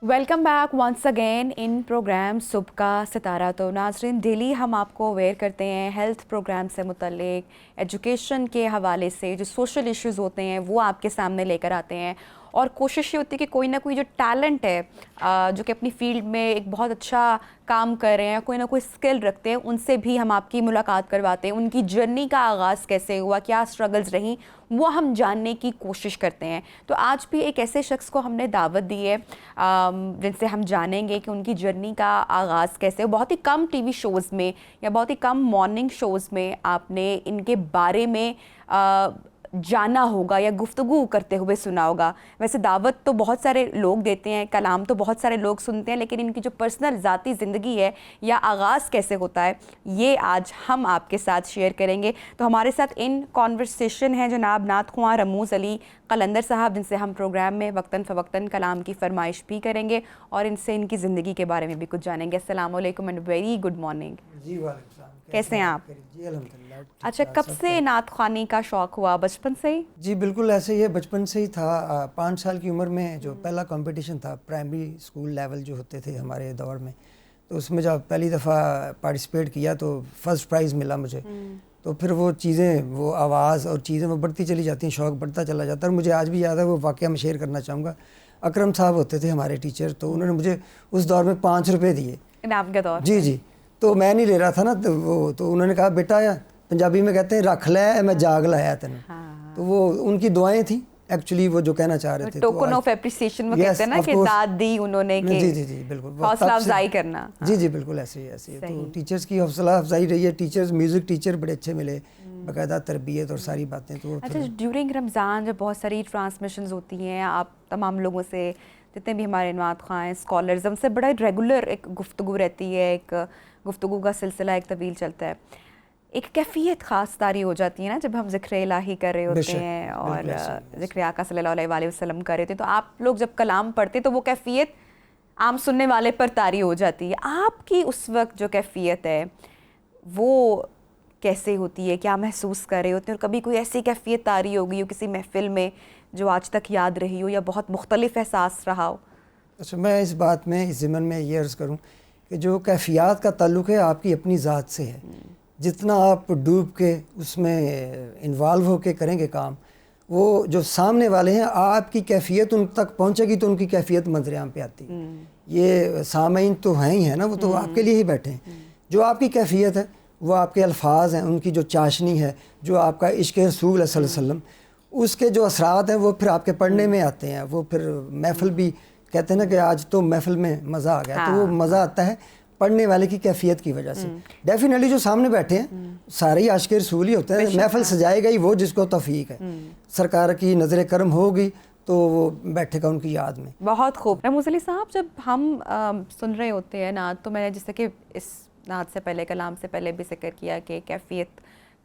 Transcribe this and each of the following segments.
Welcome back once again in programme सुबह का सितारा। तो नाज़रीन, डेली हम आपको अवेयर करते हैं हेल्थ प्रोग्राम से मुतल्लिक, एजुकेशन के हवाले से जो सोशल इश्यूज़ होते हैं वो आपके सामने लेकर आते हैं। और कोशिश ये होती है कि कोई ना कोई जो टैलेंट है जो कि अपनी फील्ड में एक बहुत अच्छा काम कर रहे हैं, कोई ना कोई स्किल रखते हैं, उनसे भी हम आपकी मुलाकात करवाते हैं। उनकी जर्नी का आगाज़ कैसे हुआ, क्या स्ट्रगल्स रहीं, वो हम जानने की कोशिश करते हैं। तो आज भी एक ऐसे शख्स को हमने दावत दी है जिनसे हम जानेंगे कि उनकी जर्नी का आगाज़ कैसे हो। बहुत ही कम टीवी शोज़ में या बहुत ही कम मॉर्निंग शोज़ में आपने इनके बारे में जाना होगा या गुफ्तगू करते हुए सुना होगा। वैसे दावत तो बहुत सारे लोग देते हैं, कलाम तो बहुत सारे लोग सुनते हैं, लेकिन इनकी जो पर्सनल ज़ाती ज़िंदगी है या आगाज़ कैसे होता है ये आज हम आपके साथ शेयर करेंगे। तो हमारे साथ इन कॉन्वर्सेशन है जनाब नात ख्वां रमूज़ अली कलंदर साहब, जिनसे हम प्रोग्राम में वक्तन फ़वक्तन कलाम की फरमाइश भी करेंगे और इनसे इनकी ज़िंदगी के बारे में भी कुछ जानेंगे। अस्सलाम वालेकुम एंड वेरी गुड मॉर्निंग। जी वालेकुम सलाम। कैसे हैं आप? जी अल्हम्दुलिल्लाह। अच्छा, कब से नात ख़्वानी का शौक़ हुआ? बचपन से ही? जी बिल्कुल ऐसे ही है, बचपन से ही था। 5 साल की उम्र में जो पहला कंपटीशन था, प्राइमरी स्कूल लेवल जो होते थे हमारे दौर में, तो उसमें जब पहली दफ़ा पार्टिसिपेट किया तो फर्स्ट प्राइज़ मिला मुझे। तो फिर वो चीज़ें, वो आवाज़ और चीज़ें वो बढ़ती चली जाती हैं, शौक़ बढ़ता चला जाता है। और मुझे आज भी याद है वो वाक़या मैं शेयर करना चाहूँगा। अकरम साहब होते थे हमारे टीचर, तो उन्होंने मुझे उस दौर में 5 रुपये दिए इनाम के दौर? जी जी। तो मैं नहीं ले रहा था ना, तो उन्होंने कहा बेटा, पंजाबी में कहते हैं रख ले मैं जाग लाया तेन। तो वो उनकी दुआएं थी एक्चुअली, वो जो कहना चाह रहे थे। टोकन ऑफ एप्रिसिएशन में कहते हैं ना कि दाद दी उन्होंने कि जी जी जी बिल्कुल, हौसला अफजाई करना। जी जी बिल्कुल ऐसे ही ऐसे ही। तो टीचर्स की हौसला अफजाई रही है। टीचर्स, म्यूज़िक टीचर बड़े अच्छे मिले, बाकायदा तरबियत और सारी बातें। तो अच्छा, ड्यूरिंग रमज़ान जब बहुत सारी ट्रांसमिशंस होती हैं, आप तमाम लोगों से, जितने भी हमारे नात ख़्वां हैं, स्कॉलर्स, हमसे बड़ा रेगुलर एक गुफ्तगू रहती है, एक गुफ्तगू का सिलसिला एक तवील चलता है। एक कैफियत ख़ास तारी हो जाती है ना जब हम ज़िक्र इलाही कर रहे होते हैं और ज़िक्र आका सल्लल्लाहु अलैहि वसल्लम कर रहे थे, तो आप लोग जब कलाम पढ़ते तो वो कैफियत आम सुनने वाले पर तारी हो जाती है। आपकी उस वक्त जो कैफियत है वो कैसे होती है, क्या महसूस कर रहे होते हैं? और कभी कोई ऐसी कैफियत तारी हो गई हो किसी महफ़िल में जो आज तक याद रही हो या बहुत मुख्तलिफ एहसास रहा हो? अच्छा, मैं इस बात में, इस ज़िमन में ये अर्ज़ करूँ कि जो कैफियत का ताल्लुक़ है आपकी अपनी ज़ात से है। जितना आप डूब के उसमें इन्वॉल्व होके करेंगे काम, वो जो सामने वाले हैं आपकी कैफियत उन तक पहुंचेगी तो उनकी कैफियत मंज़र-ए-आम पे आती है। ये सामईन तो हैं ही है ना, वो तो आपके लिए ही बैठे हैं। जो आपकी कैफियत है वो आपके अल्फाज हैं, उनकी जो चाशनी है, जो आपका इश्क़ रसूल सल्लल्लाहु अलैहि वसल्लम, उसके जो असरात हैं वो फिर आपके पढ़ने में आते हैं। वो फिर महफ़िल भी कहते हैं ना कि आज तो महफ़िल में मज़ा आ गया। तो वो मज़ा आता है पढ़ने वाले की कैफियत की वजह से। डेफिनेटली जो सामने बैठे हैं सारे ही आशिक़ रसूल ही होते हैं। महफ़िल सजाएगा ही वो जिसको तौफ़ीक है, सरकार की नज़र करम होगी तो वो बैठेगा उनकी याद में। बहुत खूब। रमूज़ अली साहब, जब हम सुन रहे होते हैं नात, तो मैंने जैसे कि इस नात से पहले, कलाम से पहले भी जिक्र किया कि कैफियत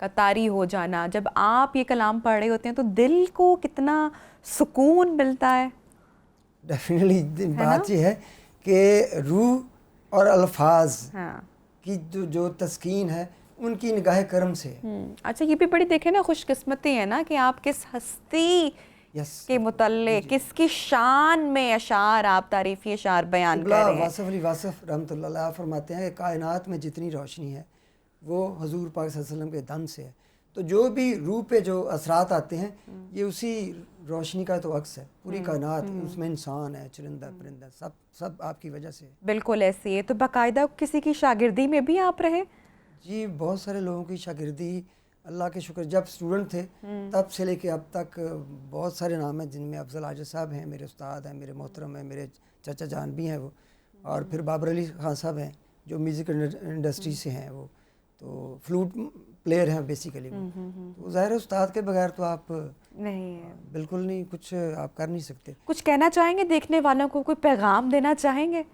का तारी हो जाना, जब आप ये कलाम पढ़ रहे होते हैं तो दिल को कितना सुकून मिलता है। डेफिनेटली बात ये है कि रूह और अल्फाज की जो तस्कीन है उनकी निगाह करम से। अच्छा, ये भी बड़ी देखे ना खुशकिस्मती है ना कि आप किस हस्ती के मुतल्लिक़, किसकी शान में अशार, आप तारीफ़ी अशार बयान कर रहे हैं। वासिफ़ अली वासिफ़ रहमतुल्लाह अलैह फरमाते हैं कि कायनात में जितनी रोशनी है वो हुज़ूर पाक सल्लल्लाहु अलैहि वसल्लम के दम से है। तो जो भी रूह पे जो असरात आते हैं ये उसी रोशनी का तो अक्स है। पूरी कायनात, उसमें इंसान है, चरिंदा परिंदा, सब आपकी वजह से। बिल्कुल ऐसी है। तो बाकायदा किसी की शागिर्दी में भी आप रहे? जी, बहुत सारे लोगों की शागिर्दी, अल्लाह के शुक्र, जब स्टूडेंट थे तब से लेके अब तक बहुत सारे नाम हैं, जिनमें अफजल आजिज़ साहब हैं, मेरे उस्ताद हैं, मेरे मोहतरम हैं, मेरे चाचा जान भी हैं वो। और फिर बाबर अली खान साहब हैं जो म्यूज़िक इंडस्ट्री से हैं, वो तो फ्लूट प्लेयर हैं बेसिकली। तो ज़ाहिर उस्ताद के बगैर तो आप नहीं, बिल्कुल नहीं, कुछ आप कर नहीं सकते। कुछ कहना चाहेंगे देखने वालों को, कोई पैगाम देना चाहेंगे?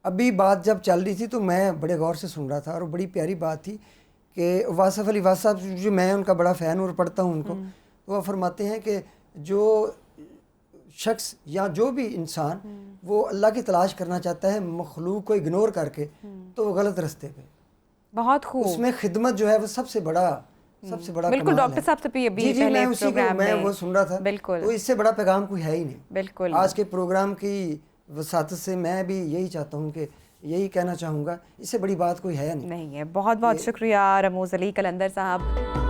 अभी बात जब चल रही थी तो मैं बड़े गौर से सुन रहा था और बड़ी प्यारी बात थी कि वासिफ़ अली वासिफ़ साहब, जो मैं उनका बड़ा फ़ैन और पढ़ता हूँ उनको, तो वह फरमाते हैं कि जो शख्स या जो भी इंसान वो अल्लाह की तलाश करना चाहता है मखलूक को इग्नोर करके, तो वो गलत रास्ते पे। बहुत खूब। उसमें खिदमत जो है वो सबसे बड़ा बिल्कुल, डॉक्टर साहब से भी अभी पहले मैं वो सुन रहा था। बिल्कुल, तो इससे बड़ा पैगाम कोई है ही नहीं। बिल्कुल, आज के प्रोग्राम की वसातत से मैं भी यही चाहता हूँ कि यही कहना चाहूँगा, इससे बड़ी बात कोई है नहीं। नहीं है। बहुत बहुत शुक्रिया रमोज़ अली कलंदर साहब।